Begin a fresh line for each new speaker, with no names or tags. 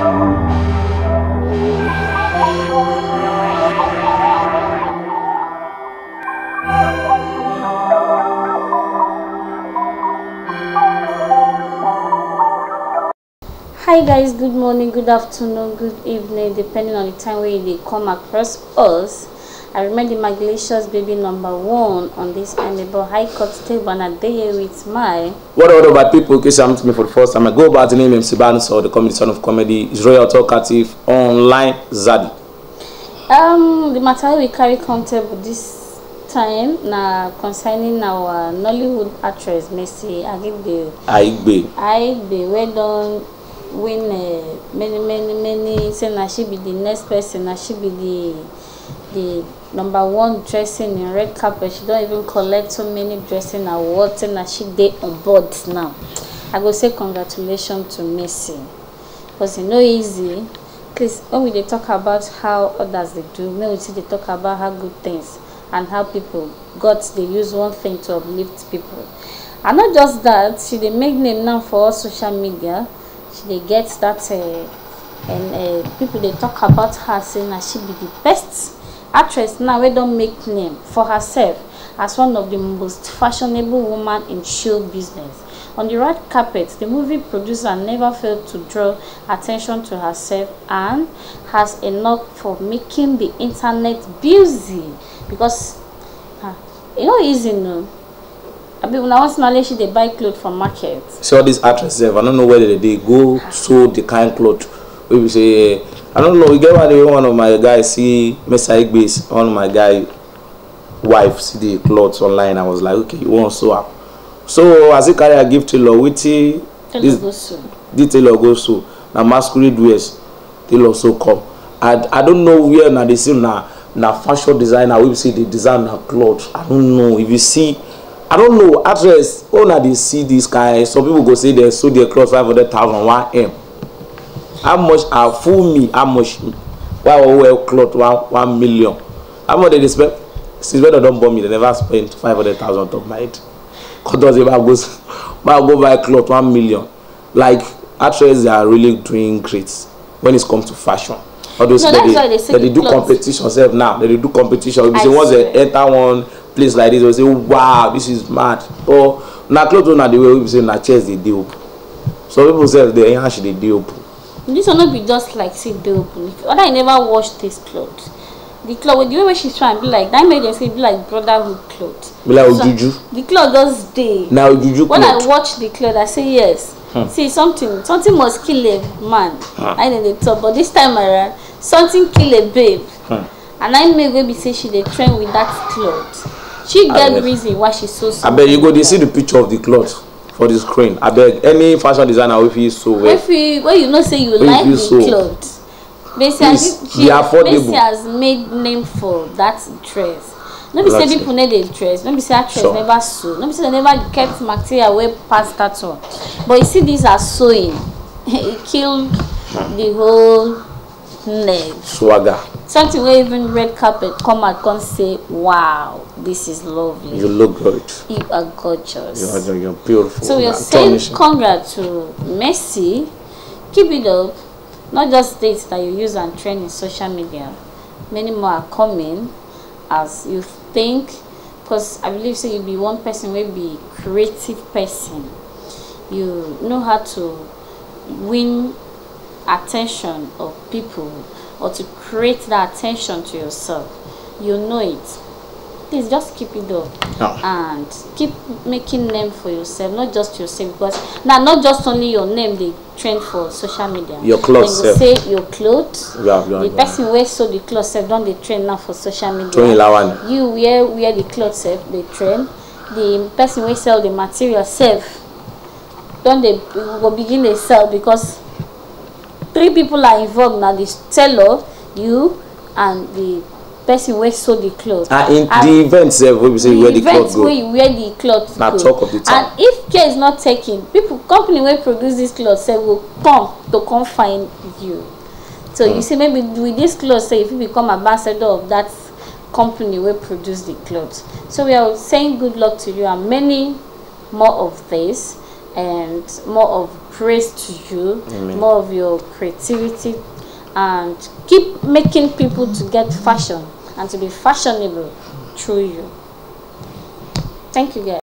Hi guys, good morning, good afternoon, good evening, depending on the time where they come across us. I remain the Magalicious baby #1 on this amiable high court table, and a day with my
what about people? In case I'm to me for the first time, I go by the name MC Barnes, or the comedy son of comedy, is royal talkative online Zaddy.
The matter we carry come table this time now concerning our Nollywood actress Mercy Aigbe'S, we don't win many say na she be the next person, na she be the #1 dressing in red carpet. She don't even collect so many dressing awards, and na she dey on board now. I go say congratulations to Mercy, because it's no easy. Please, when we talk about how others they do, maybe we see they talk about how good things and how people they use one thing to uplift people. And not just that, she they make name now for all social media. They get that and people they talk about her saying that she be the best actress now. We don't make name for herself as one of the most fashionable women in show business. On the red carpet, the movie producer never failed to draw attention to herself and has enough for making the internet busy, because you know easy no. I mean, when I was knowledge, they buy clothes from market. So
these actresses, I don't know whether they go sew the kind clothes. We say, I don't know. We get one of my guys see Miss Aigbe'S, one of my guy wife see the clothes online. I was like, okay, you want to sew up. So as he carry a gift to Lord, which this tailor goes so now masquerade wears, tailor so come. I don't know where now they see now fashion designer. We see the designer clothes. I don't know if you see. I don't know, actress, when they see this guy, some people go say they sold their clothes 500,000 1M. How much are fool me? How much? Why we wear clothes 1 million? How much they spend? Since when they don't bomb me, they never spend 500,000 on top of my head. Because if I go buy clothes 1 million, like actresses, they are really doing great when it comes to fashion. All those they do competition now. They do competition. If once they enter one place like this, we say, wow, this is mad. Or na clothes on the way we say na chest they do. So people say they hands they do.
This will not be just like say they open. Other I never washed this clothes. The clothes the way she's trying to be like that made them say be like Brotherhood clothes.
Be like Ojuju.
So, the clothes does day.
Now Ojuju.
When I watch the clothes, I say yes. See something must kill a man. I know the top, but this time around something kill a babe. And I may go be say she they train with that clothes. She get reason why she's so.
I bet you go. They see the picture of the clothes for the screen. I beg any fashion designer if you so well.
If you know say you like the clothes, Mercy has made name for that dress. Nobody say people need a dress. Nobody say actress never sew. Nobody say they never kept material way past that one. But you see these are sewing. It killed the whole neck.
Swagger.
Something where even red carpet come and come say, wow, this is lovely.
You look good.
You are gorgeous.
You're beautiful.
So you're saying congrats to Mercy. Keep it up. Not just dates that you use and trend in social media. Many more are coming as you think. Because I believe so you'll be one person will be creative person. You know how to win attention of people, or to create that attention to yourself. You know it. Please just keep it up and keep making name for yourself, not just yourself, because now not just only your name they trend for social media.
Your clothes.
They say your clothes. The person wears so the clothes don't they trend now for social media. You wear the clothes they trend. The person will sell the material self. Don't they will begin to sell, because 3 people are involved now: the seller, you, and the person where sew the clothes.
In the events, we say where the clothes go.
You wear the clothes.
Now talk of the time.
And if care is not taken, company will produce this clothes will come find you. So you see, maybe with this clothes, if you become ambassador of that company will produce the clothes. So we are saying good luck to you and many more of this and more of grace to you,
Amen.
more of your creativity, and keep making people to get fashion and to be fashionable through you. Thank you, guys.